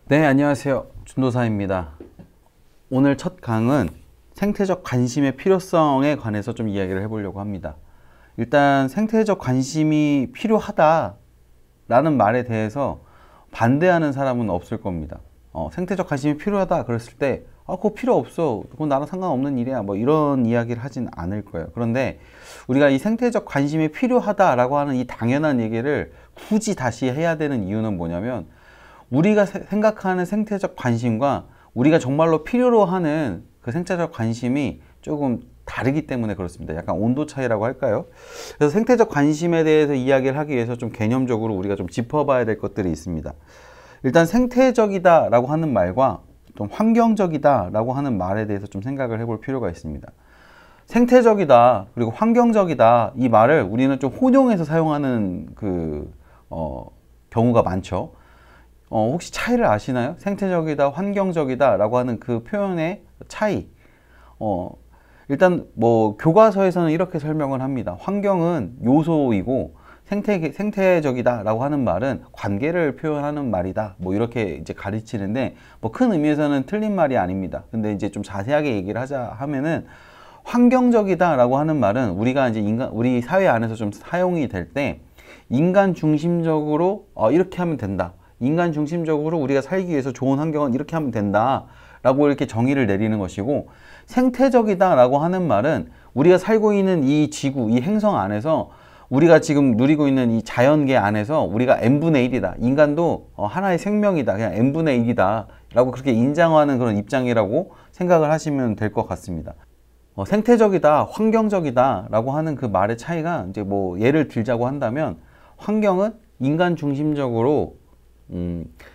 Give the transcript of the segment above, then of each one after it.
네, 안녕하세요. 준도사입니다. 오늘 첫 강은 생태적 관심의 필요성에 관해서 좀 이야기를 해보려고 합니다. 일단 생태적 관심이 필요하다라는 말에 대해서 반대하는 사람은 없을 겁니다. 생태적 관심이 필요하다 그랬을 때 그거 필요 없어, 그건 나랑 상관없는 일이야, 뭐 이런 이야기를 하진 않을 거예요. 그런데 우리가 이 생태적 관심이 필요하다라고 하는 이 당연한 얘기를 굳이 다시 해야 되는 이유는 뭐냐면, 우리가 생각하는 생태적 관심과 우리가 정말로 필요로 하는 그 생태적 관심이 조금 다르기 때문에 그렇습니다. 약간 온도 차이라고 할까요? 그래서 생태적 관심에 대해서 이야기를 하기 위해서 좀 개념적으로 우리가 좀 짚어봐야 될 것들이 있습니다. 일단 생태적이다 라고 하는 말과 좀 환경적이다 라고 하는 말에 대해서 좀 생각을 해볼 필요가 있습니다. 생태적이다 그리고 환경적이다, 이 말을 우리는 좀 혼용해서 사용하는 경우가 많죠. 혹시 차이를 아시나요? 생태적이다, 환경적이다 라고 하는 그 표현의 차이. 일단 뭐 교과서에서는 이렇게 설명을 합니다. 환경은 요소이고 생태적이다 라고 하는 말은 관계를 표현하는 말이다, 뭐 이렇게 이제 가르치는데, 뭐 큰 의미에서는 틀린 말이 아닙니다. 근데 이제 좀 자세하게 얘기를 하자 하면은, 환경적이다 라고 하는 말은 우리가 이제 우리 사회 안에서 좀 사용이 될 때 인간 중심적으로 이렇게 하면 된다, 인간 중심적으로 우리가 살기 위해서 좋은 환경은 이렇게 하면 된다 라고 이렇게 정의를 내리는 것이고, 생태적이다 라고 하는 말은 우리가 살고 있는 이 지구, 이 행성 안에서 우리가 지금 누리고 있는 이 자연계 안에서 우리가 n분의 1이다, 인간도 하나의 생명이다, 그냥 n분의 1이다 라고 그렇게 인정하는 그런 입장이라고 생각을 하시면 될 것 같습니다. 생태적이다, 환경적이다 라고 하는 그 말의 차이가, 이제 뭐 예를 들자고 한다면, 환경은 인간 중심적으로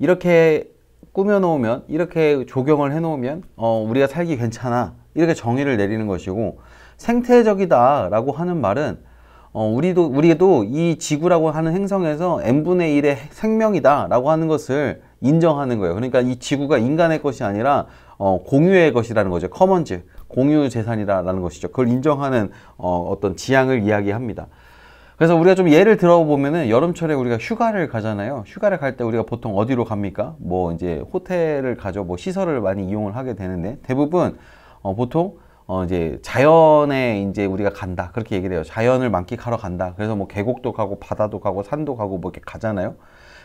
이렇게 꾸며놓으면, 이렇게 조경을 해놓으면 우리가 살기 괜찮아, 이렇게 정의를 내리는 것이고, 생태적이다 라고 하는 말은 우리도 이 지구라고 하는 행성에서 n분의 1의 생명이다 라고 하는 것을 인정하는 거예요. 그러니까 이 지구가 인간의 것이 아니라 공유의 것이라는 거죠. 커먼즈, 공유 재산이라는 것이죠. 그걸 인정하는 어떤 지향을 이야기합니다. 그래서 우리가 좀 예를 들어보면은, 여름철에 우리가 휴가를 가잖아요. 휴가를 갈 때 우리가 보통 어디로 갑니까? 뭐 이제 호텔을 가죠. 뭐 시설을 많이 이용을 하게 되는데, 대부분 보통 이제 자연에 이제 우리가 간다, 그렇게 얘기를 해요. 자연을 만끽하러 간다. 그래서 뭐 계곡도 가고 바다도 가고 산도 가고 뭐 이렇게 가잖아요.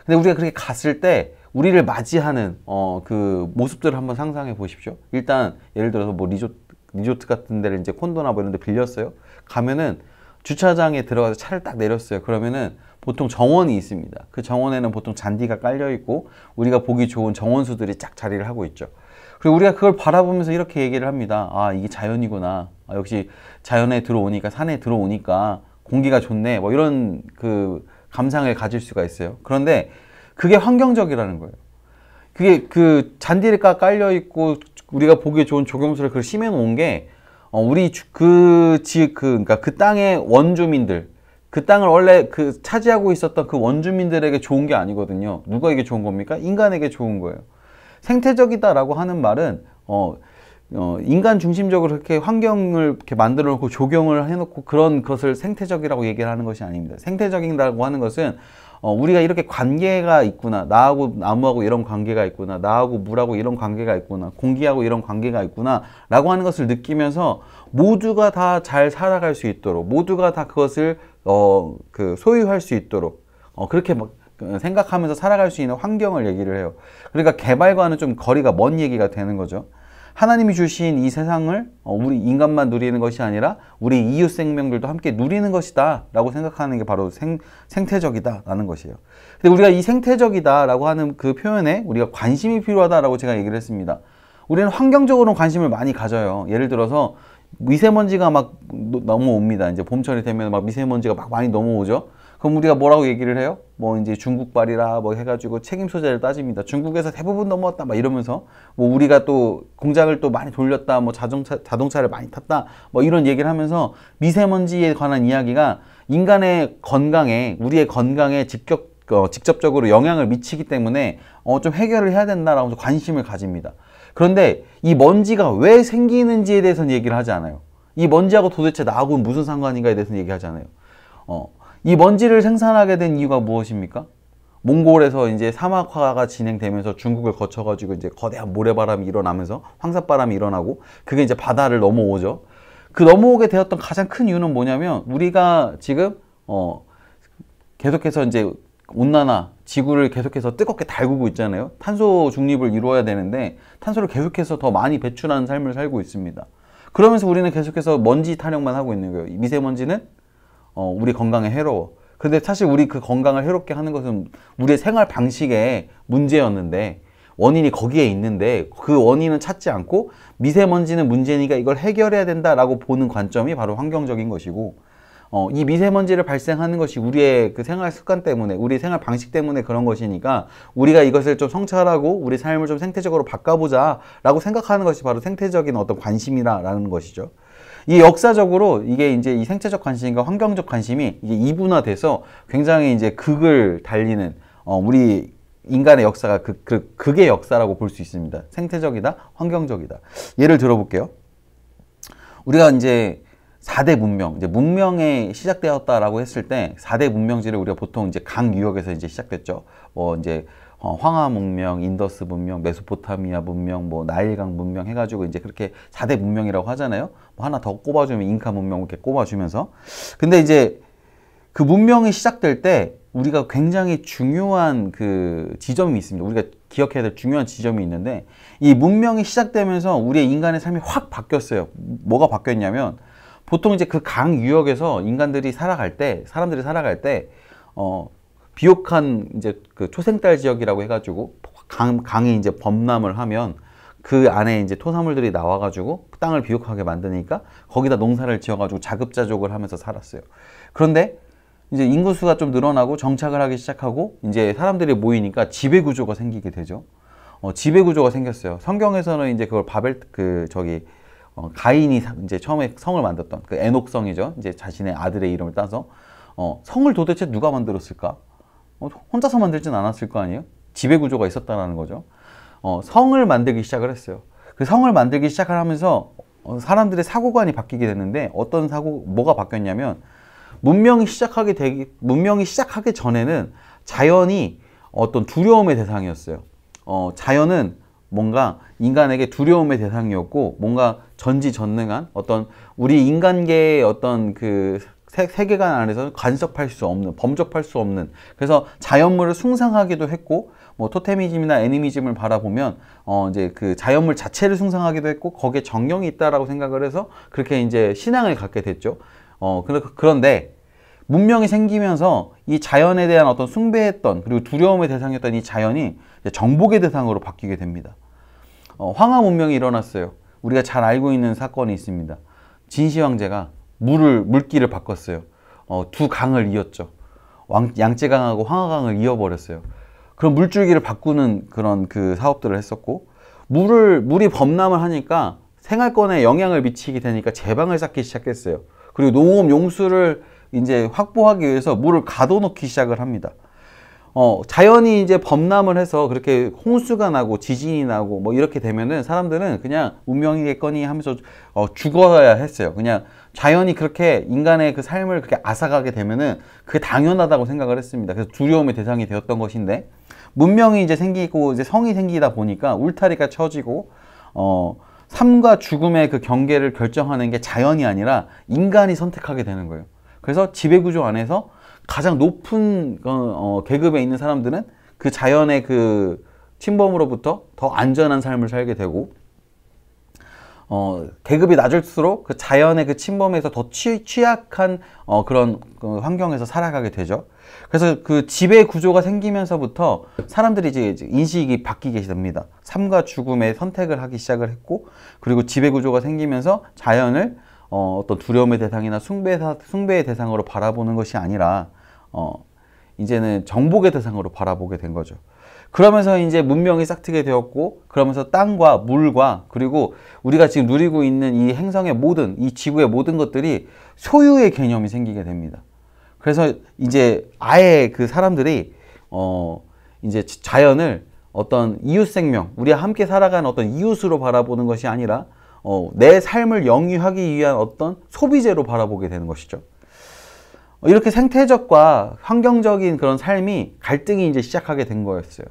근데 우리가 그렇게 갔을 때 우리를 맞이하는 그 모습들을 한번 상상해 보십시오. 일단 예를 들어서 뭐 리조트 같은 데를 이제 콘도나 뭐 이런 데 빌렸어요. 가면은 주차장에 들어가서 차를 딱 내렸어요. 그러면은 보통 정원이 있습니다. 그 정원에는 보통 잔디가 깔려 있고 우리가 보기 좋은 정원수들이 쫙 자리를 하고 있죠. 그리고 우리가 그걸 바라보면서 이렇게 얘기를 합니다. 이게 자연이구나. 역시 자연에 들어오니까, 산에 들어오니까 공기가 좋네, 뭐 이런 그 감상을 가질 수가 있어요. 그런데 그게 환경적이라는 거예요. 그게 그 잔디가 깔려 있고 우리가 보기 좋은 조경수를 그걸 심해 놓은 게 우리 그러니까 그 땅의 원주민들, 그 땅을 원래 차지하고 있었던 그 원주민들에게 좋은 게 아니거든요. 누구에게 좋은 겁니까? 인간에게 좋은 거예요. 생태적이다 라고 하는 말은 인간 중심적으로 이렇게 환경을 이렇게 만들어 놓고 조경을 해놓고 그런 것을 생태적이라고 얘기를 하는 것이 아닙니다. 생태적이라고 하는 것은 우리가 이렇게 관계가 있구나, 나하고 나무하고 이런 관계가 있구나, 나하고 물하고 이런 관계가 있구나, 공기하고 이런 관계가 있구나 라고 하는 것을 느끼면서 모두가 다 잘 살아갈 수 있도록, 모두가 다 그것을 소유할 수 있도록 그렇게 막 생각하면서 살아갈 수 있는 환경을 얘기를 해요. 그러니까 개발과는 좀 거리가 먼 얘기가 되는 거죠. 하나님이 주신 이 세상을 우리 인간만 누리는 것이 아니라 우리 이웃 생명들도 함께 누리는 것이다 라고 생각하는 게 바로 생태적이다 라는 것이에요. 근데 우리가 이 생태적이다 라고 하는 그 표현에 우리가 관심이 필요하다 라고 제가 얘기를 했습니다. 우리는 환경적으로는 관심을 많이 가져요. 예를 들어서 미세먼지가 막 넘어옵니다. 이제 봄철이 되면 막 미세먼지가 막 많이 넘어오죠. 그럼 우리가 뭐라고 얘기를 해요? 뭐 이제 중국발이라 뭐 해가지고 책임 소재를 따집니다. 중국에서 대부분 넘어왔다 막 이러면서, 뭐 우리가 또 공장을 또 많이 돌렸다, 뭐 자동차를 많이 탔다, 뭐 이런 얘기를 하면서 미세먼지에 관한 이야기가 인간의 건강에, 우리의 건강에 직접적으로 영향을 미치기 때문에 좀 해결을 해야 된다라고 관심을 가집니다. 그런데 이 먼지가 왜 생기는지에 대해서는 얘기를 하지 않아요. 이 먼지하고 도대체 나하고는 무슨 상관인가에 대해서는 얘기하지 않아요. 이 먼지를 생산하게 된 이유가 무엇입니까? 몽골에서 이제 사막화가 진행되면서 중국을 거쳐가지고 이제 거대한 모래바람이 일어나면서 황사바람이 일어나고 그게 이제 바다를 넘어오죠. 그 넘어오게 되었던 가장 큰 이유는 뭐냐면 우리가 지금 계속해서 이제 온난화, 지구를 계속해서 뜨겁게 달구고 있잖아요. 탄소 중립을 이루어야 되는데 탄소를 계속해서 더 많이 배출하는 삶을 살고 있습니다. 그러면서 우리는 계속해서 먼지 타령만 하고 있는 거예요. 이 미세먼지는 우리 건강에 해로워. 근데 사실 우리 그 건강을 해롭게 하는 것은 우리의 생활 방식의 문제였는데 원인이 거기에 있는데 그 원인은 찾지 않고 미세먼지는 문제니까 이걸 해결해야 된다라고 보는 관점이 바로 환경적인 것이고 이 미세먼지를 발생하는 것이 우리의 그 생활 습관 때문에 우리 생활 방식 때문에 그런 것이니까 우리가 이것을 좀 성찰하고 우리 삶을 좀 생태적으로 바꿔보자 라고 생각하는 것이 바로 생태적인 어떤 관심이라는 것이죠. 이 역사적으로 이게 이제 이 생태적 관심과 환경적 관심이 이제 이분화돼서 굉장히 이제 극을 달리는 우리 인간의 역사가 극의 역사라고 볼 수 있습니다. 생태적이다, 환경적이다. 예를 들어볼게요. 우리가 이제 4대 문명, 이제 문명에 시작되었다라고 했을 때 4대 문명지를 우리가 보통 이제 강 유역에서 이제 시작됐죠. 이제 황하 문명, 인더스 문명, 메소포타미아 문명, 나일강 문명 해가지고 이제 그렇게 4대 문명이라고 하잖아요. 하나 더 꼽아주면 잉카 문명 이렇게 꼽아주면서. 근데 이제 그 문명이 시작될 때 우리가 굉장히 중요한 그 지점이 있습니다. 우리가 기억해야 될 중요한 지점이 있는데 이 문명이 시작되면서 우리의 인간의 삶이 확 바뀌었어요. 뭐가 바뀌었냐면 보통 이제 그 강 유역에서 인간들이 살아갈 때, 사람들이 살아갈 때, 비옥한 이제 그 초생달 지역이라고 해가지고 강이 이제 범람을 하면 그 안에 이제 토사물들이 나와가지고 땅을 비옥하게 만드니까 거기다 농사를 지어가지고 자급자족을 하면서 살았어요. 그런데 이제 인구수가 좀 늘어나고 정착을 하기 시작하고 이제 사람들이 모이니까 지배구조가 생기게 되죠. 지배구조가 생겼어요. 성경에서는 이제 그걸 가인이 이제 처음에 성을 만들었던 그 에녹성이죠. 이제 자신의 아들의 이름을 따서 성을 도대체 누가 만들었을까? 혼자서 만들진 않았을 거 아니에요? 지배구조가 있었다는 거죠. 성을 만들기 시작을 했어요. 그 성을 만들기 시작을 하면서 사람들의 사고관이 바뀌게 됐는데 뭐가 바뀌었냐면 문명이 시작하기 전에는 자연이 어떤 두려움의 대상이었어요. 자연은 뭔가 인간에게 두려움의 대상이었고 뭔가 전지전능한 어떤 우리 인간계의 어떤 그 세계관 안에서 간섭할 수 없는, 범접할 수 없는, 그래서 자연물을 숭상하기도 했고 토테미즘이나 애니미즘을 바라보면 이제 그 자연물 자체를 숭상하기도 했고 거기에 정령이 있다라고 생각을 해서 그렇게 이제 신앙을 갖게 됐죠. 그런데 문명이 생기면서 이 자연에 대한 어떤 숭배했던 그리고 두려움의 대상이었던 이 자연이 정복의 대상으로 바뀌게 됩니다. 황하 문명이 일어났어요. 우리가 잘 알고 있는 사건이 있습니다. 진시 황제가 물길을 바꿨어요. 두 강을 이었죠. 양쯔강하고 황하강을 이어버렸어요. 그럼 물줄기를 바꾸는 그런 그 사업들을 했었고, 물이 범람을 하니까 생활권에 영향을 미치게 되니까 제방을 쌓기 시작했어요. 그리고 농업 용수를 이제 확보하기 위해서 물을 가둬놓기 시작을 합니다. 자연이 이제 범람을 해서 그렇게 홍수가 나고 지진이 나고 이렇게 되면은 사람들은 그냥 운명이겠거니 하면서 죽어야 했어요. 그냥 자연이 그렇게 인간의 그 삶을 그렇게 앗아가게 되면은 그게 당연하다고 생각을 했습니다. 그래서 두려움의 대상이 되었던 것인데 문명이 이제 생기고 이제 성이 생기다 보니까 울타리가 쳐지고 삶과 죽음의 그 경계를 결정하는 게 자연이 아니라 인간이 선택하게 되는 거예요. 그래서 지배구조 안에서 가장 높은 계급에 있는 사람들은 그 자연의 그 침범으로부터 더 안전한 삶을 살게 되고 계급이 낮을수록 그 자연의 그 침범에서 더 취약한 그런 환경에서 살아가게 되죠. 그래서 그 지배 구조가 생기면서부터 사람들이 이제 인식이 바뀌게 됩니다. 삶과 죽음의 선택을 하기 시작을 했고, 그리고 지배 구조가 생기면서 자연을 어떤 두려움의 대상이나 숭배의 대상으로 바라보는 것이 아니라 이제는 정복의 대상으로 바라보게 된 거죠. 그러면서 이제 문명이 싹트게 되었고, 그러면서 땅과 물과 그리고 우리가 지금 누리고 있는 이 행성의 이 지구의 모든 것들이 소유의 개념이 생기게 됩니다. 그래서 이제 아예 그 사람들이 이제 자연을 어떤 이웃 생명, 우리와 함께 살아가는 어떤 이웃으로 바라보는 것이 아니라 내 삶을 영위하기 위한 어떤 소비재로 바라보게 되는 것이죠. 이렇게 생태적과 환경적인 그런 삶이 갈등이 이제 시작하게 된 거였어요.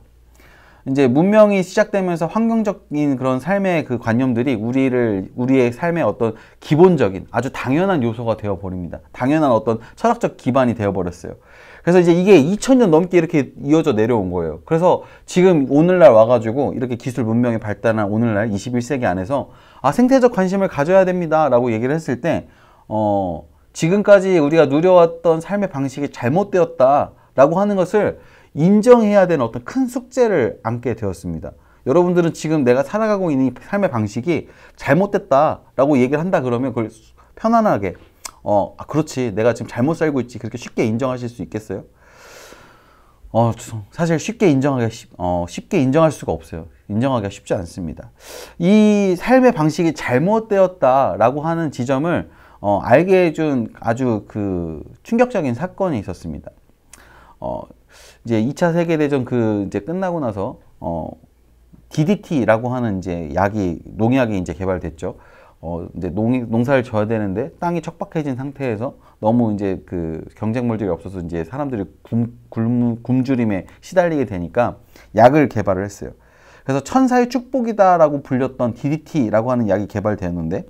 이제 문명이 시작되면서 환경적인 그런 삶의 그 관념들이 우리의 삶의 어떤 기본적인 아주 당연한 요소가 되어 버립니다. 당연한 어떤 철학적 기반이 되어 버렸어요. 그래서 이제 이게 2000년 넘게 이렇게 이어져 내려온 거예요. 그래서 지금 오늘날 와가지고 이렇게 기술 문명이 발달한 오늘날 21세기 안에서 생태적 관심을 가져야 됩니다 라고 얘기를 했을 때 지금까지 우리가 누려왔던 삶의 방식이 잘못되었다 라고 하는 것을 인정해야 되는 어떤 큰 숙제를 안게 되었습니다. 여러분들은 지금 내가 살아가고 있는 삶의 방식이 잘못됐다라고 얘기를 한다 그러면 그걸 편안하게 그렇지, 내가 지금 잘못 살고 있지, 그렇게 쉽게 인정하실 수 있겠어요? 사실 쉽게 인정할 수가 없어요. 인정하기가 쉽지 않습니다. 이 삶의 방식이 잘못되었다라고 하는 지점을 알게 해준 아주 그 충격적인 사건이 있었습니다. 이제 2차 세계대전 이제 끝나고 나서 DDT라고 하는 이제 농약이 이제 개발됐죠. 이제 농사를 져야 되는데 땅이 척박해진 상태에서 너무 이제 그 경쟁물들이 없어서 이제 사람들이 굶주림에 시달리게 되니까 약을 개발을 했어요. 그래서 천사의 축복이다라고 불렸던 DDT라고 하는 약이 개발되었는데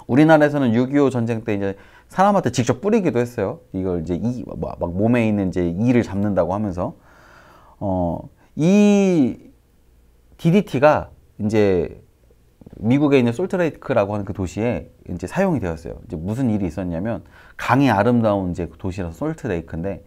우리나라에서는 6.25 전쟁 때 이제 사람한테 직접 뿌리기도 했어요. 이걸 이제 막 몸에 있는 이제 이를 잡는다고 하면서 이 DDT가 이제 미국에 있는 솔트레이크라고 하는 그 도시에 이제 사용이 되었어요. 이제 무슨 일이 있었냐면 강이 아름다운 이제 도시라서 솔트레이크인데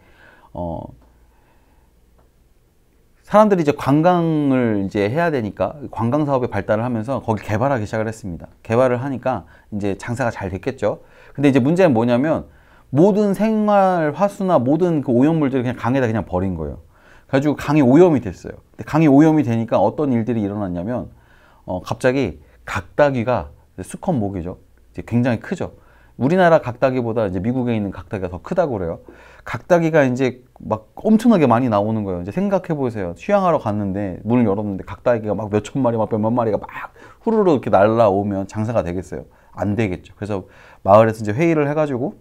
사람들이 이제 관광을 이제 해야 되니까 관광 사업에 발달을 하면서 거기 개발하기 시작을 했습니다. 개발을 하니까 이제 장사가 잘 됐겠죠. 근데 이제 문제는 뭐냐면 모든 생활 화수나 모든 그 오염물들을 그냥 강에다 그냥 버린 거예요. 그래가지고 강이 오염이 됐어요. 근데 강이 오염이 되니까 어떤 일들이 일어났냐면 갑자기 각다기가 수컷 모기죠. 이제 굉장히 크죠. 우리나라 각다기보다 이제 미국에 있는 각다기가 더 크다고 그래요. 각다기가 이제 막 엄청나게 많이 나오는 거예요. 이제 생각해 보세요. 휴양하러 갔는데 문을 열었는데 각다기가 막 몇천 마리, 막 몇만 마리가 막 후루룩 이렇게 날라오면 장사가 되겠어요? 안 되겠죠. 그래서 마을에서 이제 회의를 해가지고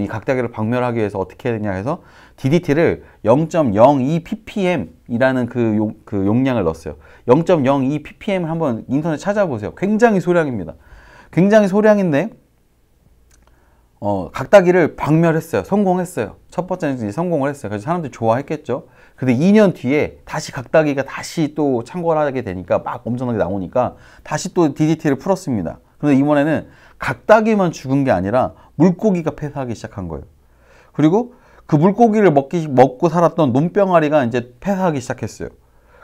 이 각다기를 박멸하기 위해서 어떻게 해야 되냐 해서 DDT를 0.02 ppm이라는 그 용량을 넣었어요. 0.02 ppm을 한번 인터넷 찾아보세요. 굉장히 소량입니다. 굉장히 소량인데 각다기를 박멸했어요. 성공했어요. 첫 번째는 이제 성공을 했어요. 그래서 사람들이 좋아했겠죠. 근데 2년 뒤에 다시 각다기가 다시 또 창궐 하게 되니까 막 엄청나게 나오니까 다시 또 DDT를 풀었습니다. 그런데 이번에는 각다기만 죽은 게 아니라 물고기가 폐사하기 시작한 거예요. 그리고 그 물고기를 먹고 살았던 논병아리가 이제 폐사하기 시작했어요.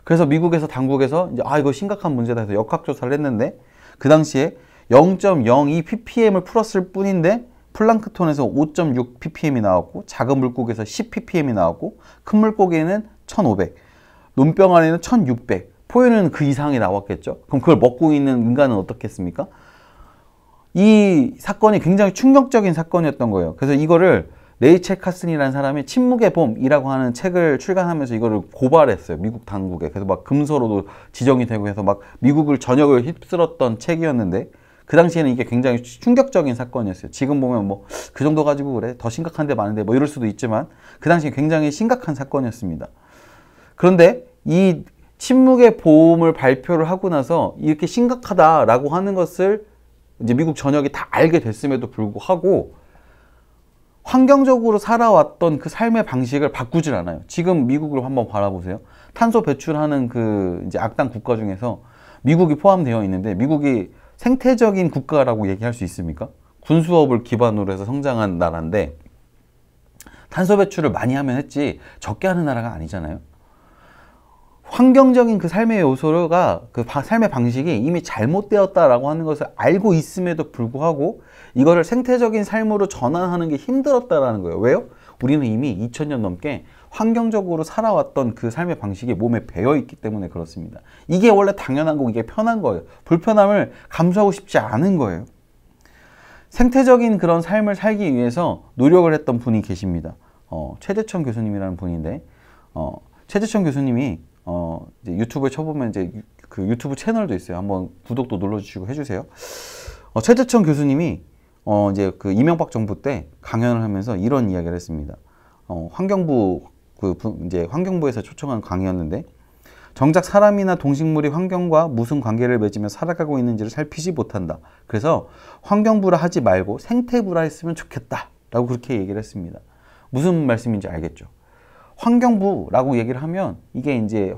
그래서 미국에서 당국에서 이제 이거 심각한 문제다 해서 역학조사를 했는데 그 당시에 0.02 ppm을 풀었을 뿐인데 플랑크톤에서 5.6 ppm이 나왔고 작은 물고기에서 10 ppm이 나왔고 큰 물고기에는 1500, 논병아리는 1600, 포유는 그 이상이 나왔겠죠. 그럼 그걸 먹고 있는 인간은 어떻겠습니까? 이 사건이 굉장히 충격적인 사건이었던 거예요. 그래서 이거를 레이첼 카슨이라는 사람이 침묵의 봄이라고 하는 책을 출간하면서 이거를 고발했어요. 미국 당국에. 그래서 막 금서로도 지정이 되고 해서 막 미국을 전역을 휩쓸었던 책이었는데 그 당시에는 이게 굉장히 충격적인 사건이었어요. 지금 보면 뭐 그 정도 가지고 그래? 더 심각한 데 많은데 뭐 이럴 수도 있지만 그 당시에 굉장히 심각한 사건이었습니다. 그런데 이 침묵의 봄을 발표를 하고 나서 이렇게 심각하다라고 하는 것을 이제 미국 전역이 다 알게 됐음에도 불구하고 환경적으로 살아왔던 그 삶의 방식을 바꾸질 않아요. 지금 미국을 한번 바라보세요. 탄소 배출하는 그 이제 악당 국가 중에서 미국이 포함되어 있는데 미국이 생태적인 국가라고 얘기할 수 있습니까? 군수업을 기반으로 해서 성장한 나라인데 탄소 배출을 많이 하면 했지 적게 하는 나라가 아니잖아요. 환경적인 그 삶의 요소가 그 삶의 방식이 이미 잘못되었다라고 하는 것을 알고 있음에도 불구하고 이거를 생태적인 삶으로 전환하는 게 힘들었다라는 거예요. 왜요? 우리는 이미 2000년 넘게 환경적으로 살아왔던 그 삶의 방식이 몸에 배어있기 때문에 그렇습니다. 이게 원래 당연한 거고 이게 편한 거예요. 불편함을 감수하고 싶지 않은 거예요. 생태적인 그런 삶을 살기 위해서 노력을 했던 분이 계십니다. 최재천 교수님이라는 분인데 최재천 교수님이 이제 유튜브에 쳐보면 이제 그 유튜브 채널도 있어요. 한번 구독도 눌러주시고 해주세요. 최재천 교수님이 이제 그 이명박 정부 때 강연을 하면서 이런 이야기를 했습니다. 환경부 이제 환경부에서 초청한 강의였는데, 정작 사람이나 동식물이 환경과 무슨 관계를 맺으며 살아가고 있는지를 살피지 못한다. 그래서 환경부라 하지 말고 생태부라 했으면 좋겠다. 라고 그렇게 얘기를 했습니다. 무슨 말씀인지 알겠죠? 환경부라고 얘기를 하면 이게 이제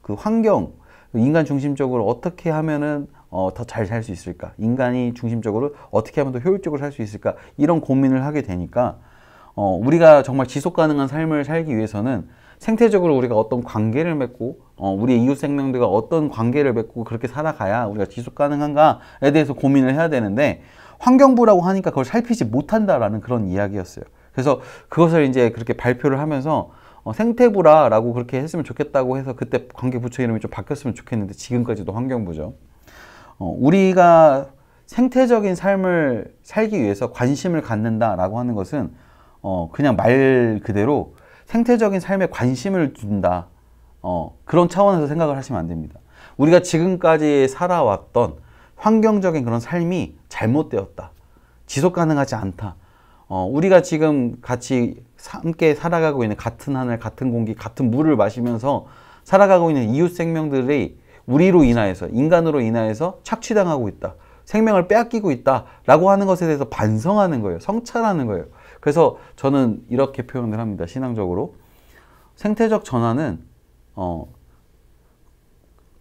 그 환경, 인간 중심적으로 어떻게 하면은 더 잘 살 수 있을까? 인간이 중심적으로 어떻게 하면 더 효율적으로 살 수 있을까? 이런 고민을 하게 되니까 우리가 정말 지속 가능한 삶을 살기 위해서는 생태적으로 우리가 어떤 관계를 맺고 우리의 이웃 생명들과 어떤 관계를 맺고 그렇게 살아가야 우리가 지속 가능한가에 대해서 고민을 해야 되는데, 환경부라고 하니까 그걸 살피지 못한다라는 그런 이야기였어요. 그래서 그것을 이제 그렇게 발표를 하면서 생태부라라고 그렇게 했으면 좋겠다고 해서 그때 관계부처 이름이 좀 바뀌었으면 좋겠는데 지금까지도 환경부죠. 우리가 생태적인 삶을 살기 위해서 관심을 갖는다라고 하는 것은 그냥 말 그대로 생태적인 삶에 관심을 둔다. 그런 차원에서 생각을 하시면 안 됩니다. 우리가 지금까지 살아왔던 환경적인 그런 삶이 잘못되었다. 지속 가능하지 않다. 우리가 지금 같이 함께 살아가고 있는 같은 하늘, 같은 공기, 같은 물을 마시면서 살아가고 있는 이웃 생명들이 우리로 인하여서, 인간으로 인하여서 착취당하고 있다. 생명을 빼앗기고 있다. 라고 하는 것에 대해서 반성하는 거예요. 성찰하는 거예요. 그래서 저는 이렇게 표현을 합니다. 신앙적으로. 생태적 전환은,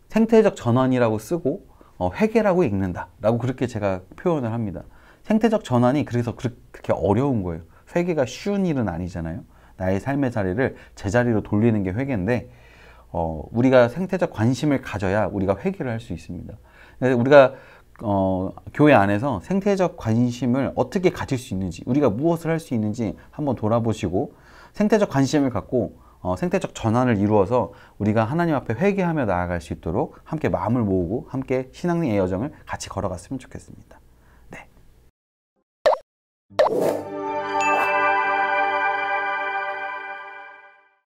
생태적 전환이라고 쓰고, 회계라고 읽는다. 라고 그렇게 제가 표현을 합니다. 생태적 전환이 그래서 그렇게 어려운 거예요. 회계가 쉬운 일은 아니잖아요. 나의 삶의 자리를 제자리로 돌리는 게 회계인데, 우리가 생태적 관심을 가져야 우리가 회계를 할 수 있습니다. 우리가 교회 안에서 생태적 관심을 어떻게 가질 수 있는지, 우리가 무엇을 할 수 있는지 한번 돌아보시고, 생태적 관심을 갖고 생태적 전환을 이루어서 우리가 하나님 앞에 회개하며 나아갈 수 있도록 함께 마음을 모으고 함께 신앙의 여정을 같이 걸어갔으면 좋겠습니다. 네.